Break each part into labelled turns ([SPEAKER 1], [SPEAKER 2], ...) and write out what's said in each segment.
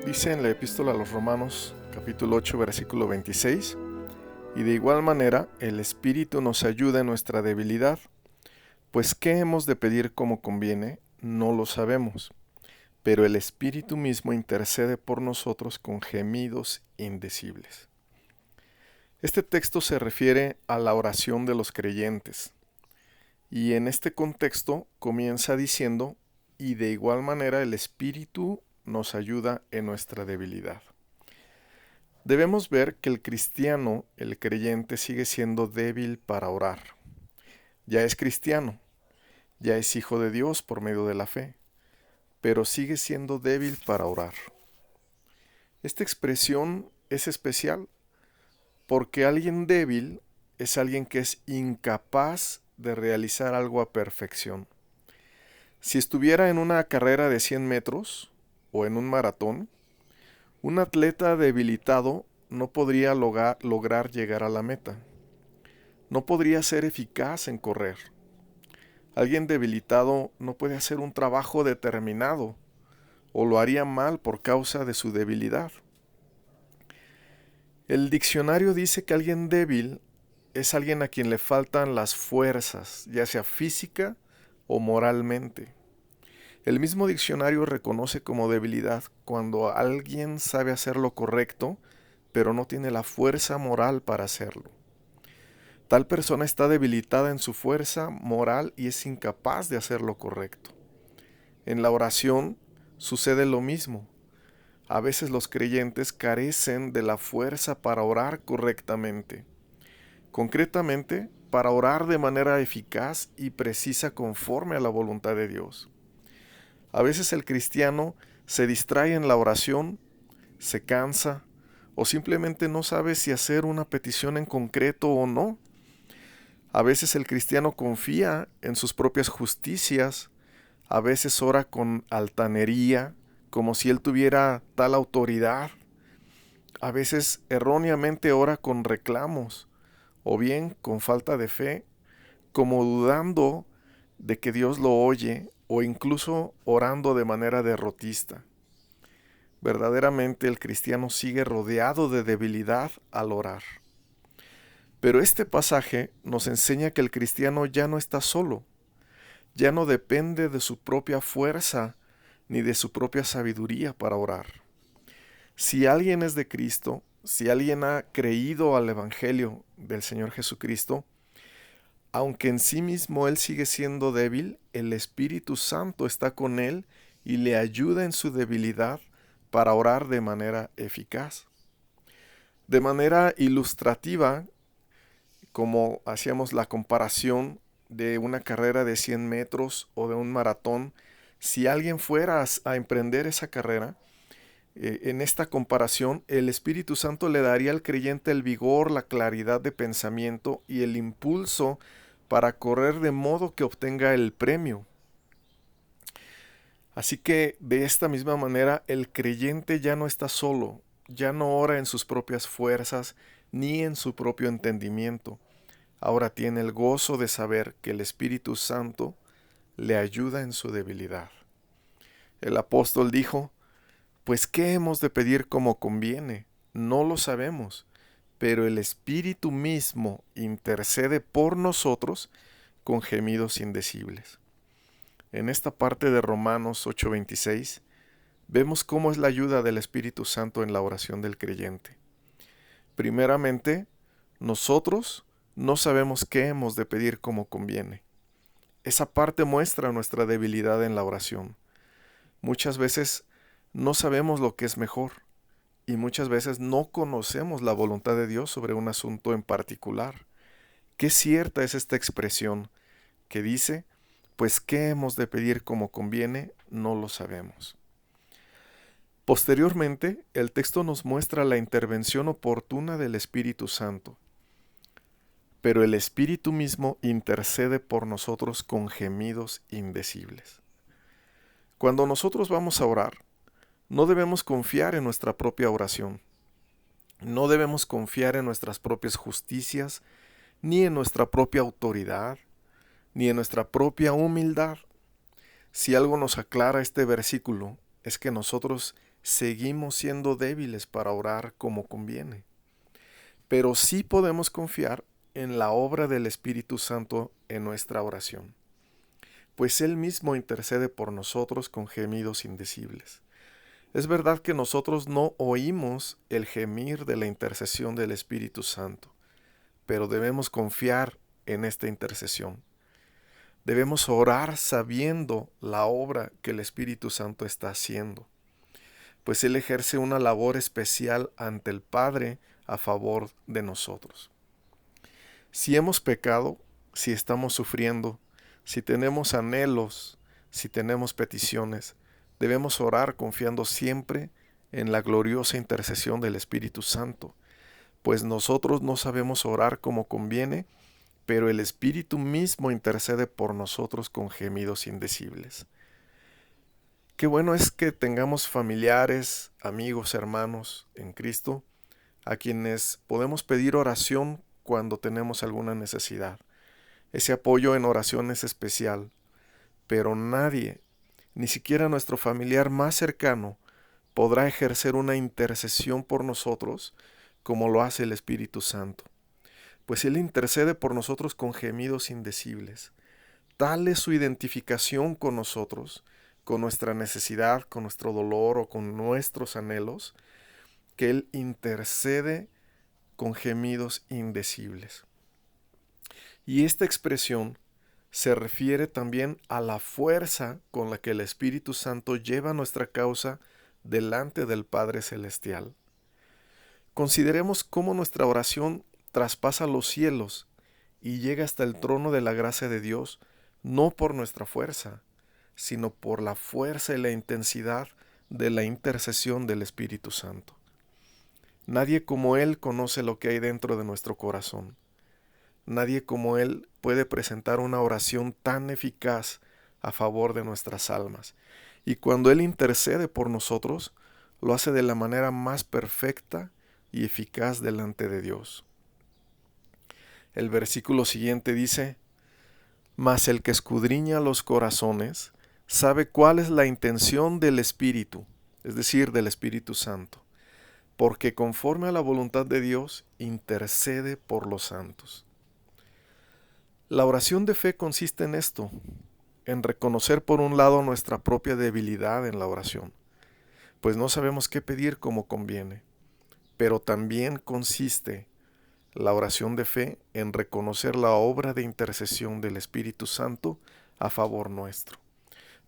[SPEAKER 1] Dice en la epístola a los Romanos, capítulo 8, versículo 26, y de igual manera el Espíritu nos ayuda en nuestra debilidad, pues ¿qué hemos de pedir como conviene? No lo sabemos, pero el Espíritu mismo intercede por nosotros con gemidos indecibles. Este texto se refiere a la oración de los creyentes, y en este contexto comienza diciendo, y de igual manera el Espíritu nos ayuda en nuestra debilidad. Debemos ver que el cristiano, el creyente, sigue siendo débil para orar. Ya es cristiano, ya es hijo de Dios por medio de la fe, pero sigue siendo débil para orar. Esta expresión es especial porque alguien débil es alguien que es incapaz de realizar algo a perfección. Si estuviera en una carrera de 100 metros o en un maratón, un atleta debilitado no podría lograr llegar a la meta. No podría ser eficaz en correr. Alguien debilitado no puede hacer un trabajo determinado o lo haría mal por causa de su debilidad. El diccionario dice que alguien débil es alguien a quien le faltan las fuerzas, ya sea física o moralmente. El mismo diccionario reconoce como debilidad cuando alguien sabe hacer lo correcto, pero no tiene la fuerza moral para hacerlo. Tal persona está debilitada en su fuerza moral y es incapaz de hacer lo correcto. En la oración sucede lo mismo. A veces los creyentes carecen de la fuerza para orar correctamente. Concretamente, para orar de manera eficaz y precisa conforme a la voluntad de Dios. A veces el cristiano se distrae en la oración, se cansa o simplemente no sabe si hacer una petición en concreto o no. A veces el cristiano confía en sus propias justicias, a veces ora con altanería, como si él tuviera tal autoridad. A veces erróneamente ora con reclamos, o bien con falta de fe, como dudando de que Dios lo oye, o incluso orando de manera derrotista. Verdaderamente el cristiano sigue rodeado de debilidad al orar. Pero este pasaje nos enseña que el cristiano ya no está solo, ya no depende de su propia fuerza ni de su propia sabiduría para orar. Si alguien es de Cristo, si alguien ha creído al Evangelio del Señor Jesucristo, aunque en sí mismo él sigue siendo débil, el Espíritu Santo está con él y le ayuda en su debilidad para orar de manera eficaz. De manera ilustrativa, como hacíamos la comparación de una carrera de 100 metros o de un maratón, si alguien fuera a emprender esa carrera, en esta comparación, el Espíritu Santo le daría al creyente el vigor, la claridad de pensamiento y el impulso para correr de modo que obtenga el premio. Así que de esta misma manera el creyente ya no está solo, ya no ora en sus propias fuerzas ni en su propio entendimiento. Ahora tiene el gozo de saber que el Espíritu Santo le ayuda en su debilidad. El apóstol dijo, pues ¿qué hemos de pedir como conviene? No lo sabemos, pero el Espíritu mismo intercede por nosotros con gemidos indecibles. En esta parte de Romanos 8:26 vemos cómo es la ayuda del Espíritu Santo en la oración del creyente. Primeramente, nosotros no sabemos qué hemos de pedir como conviene. Esa parte muestra nuestra debilidad en la oración. Muchas veces no sabemos lo que es mejor y muchas veces no conocemos la voluntad de Dios sobre un asunto en particular. Qué cierta es esta expresión que dice, pues qué hemos de pedir como conviene, no lo sabemos. Posteriormente, el texto nos muestra la intervención oportuna del Espíritu Santo. Pero el Espíritu mismo intercede por nosotros con gemidos indecibles. Cuando nosotros vamos a orar, no debemos confiar en nuestra propia oración. No debemos confiar en nuestras propias justicias, ni en nuestra propia autoridad, ni en nuestra propia humildad. Si algo nos aclara este versículo, es que nosotros seguimos siendo débiles para orar como conviene. Pero sí podemos confiar en la obra del Espíritu Santo en nuestra oración, pues Él mismo intercede por nosotros con gemidos indecibles. Es verdad que nosotros no oímos el gemir de la intercesión del Espíritu Santo, pero debemos confiar en esta intercesión. Debemos orar sabiendo la obra que el Espíritu Santo está haciendo, pues Él ejerce una labor especial ante el Padre a favor de nosotros. Si hemos pecado, si estamos sufriendo, si tenemos anhelos, si tenemos peticiones, debemos orar confiando siempre en la gloriosa intercesión del Espíritu Santo, pues nosotros no sabemos orar como conviene, pero el Espíritu mismo intercede por nosotros con gemidos indecibles. Qué bueno es que tengamos familiares, amigos, hermanos en Cristo, a quienes podemos pedir oración cuando tenemos alguna necesidad. Ese apoyo en oración es especial, pero nadie, ni siquiera nuestro familiar más cercano, podrá ejercer una intercesión por nosotros como lo hace el Espíritu Santo, pues Él intercede por nosotros con gemidos indecibles. Tal es su identificación con nosotros, con nuestra necesidad, con nuestro dolor o con nuestros anhelos, que Él intercede con gemidos indecibles. Y esta expresión se refiere también a la fuerza con la que el Espíritu Santo lleva nuestra causa delante del Padre Celestial. Consideremos cómo nuestra oración traspasa los cielos y llega hasta el trono de la gracia de Dios, no por nuestra fuerza, sino por la fuerza y la intensidad de la intercesión del Espíritu Santo. Nadie como Él conoce lo que hay dentro de nuestro corazón. Nadie como Él puede presentar una oración tan eficaz a favor de nuestras almas. Y cuando Él intercede por nosotros, lo hace de la manera más perfecta y eficaz delante de Dios. El versículo siguiente dice: Mas el que escudriña los corazones sabe cuál es la intención del Espíritu, es decir, del Espíritu Santo, porque conforme a la voluntad de Dios intercede por los santos. La oración de fe consiste en esto, en reconocer por un lado nuestra propia debilidad en la oración, pues no sabemos qué pedir como conviene, pero también consiste la oración de fe en reconocer la obra de intercesión del Espíritu Santo a favor nuestro,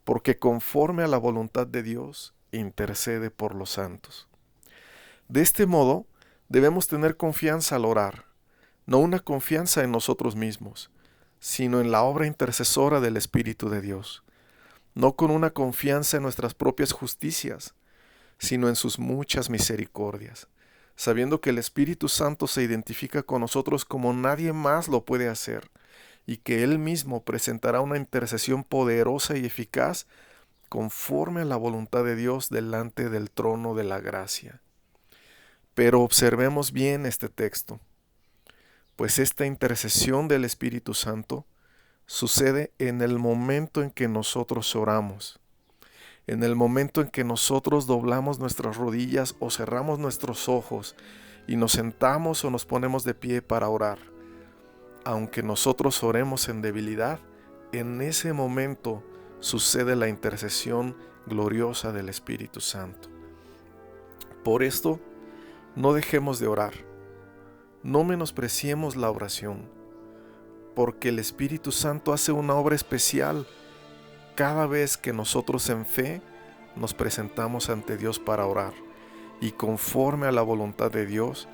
[SPEAKER 1] porque conforme a la voluntad de Dios intercede por los santos. De este modo, debemos tener confianza al orar, no una confianza en nosotros mismos, sino en la obra intercesora del Espíritu de Dios, no con una confianza en nuestras propias justicias, sino en sus muchas misericordias, sabiendo que el Espíritu Santo se identifica con nosotros como nadie más lo puede hacer, y que Él mismo presentará una intercesión poderosa y eficaz conforme a la voluntad de Dios delante del trono de la gracia. Pero observemos bien este texto, pues esta intercesión del Espíritu Santo sucede en el momento en que nosotros oramos, en el momento en que nosotros doblamos nuestras rodillas o cerramos nuestros ojos y nos sentamos o nos ponemos de pie para orar. Aunque nosotros oremos en debilidad, en ese momento sucede la intercesión gloriosa del Espíritu Santo. Por esto, no dejemos de orar. No menospreciemos la oración, porque el Espíritu Santo hace una obra especial cada vez que nosotros en fe nos presentamos ante Dios para orar, y conforme a la voluntad de Dios,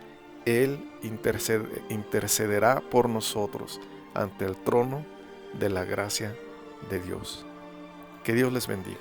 [SPEAKER 1] Él intercederá por nosotros ante el trono de la gracia de Dios. Que Dios les bendiga.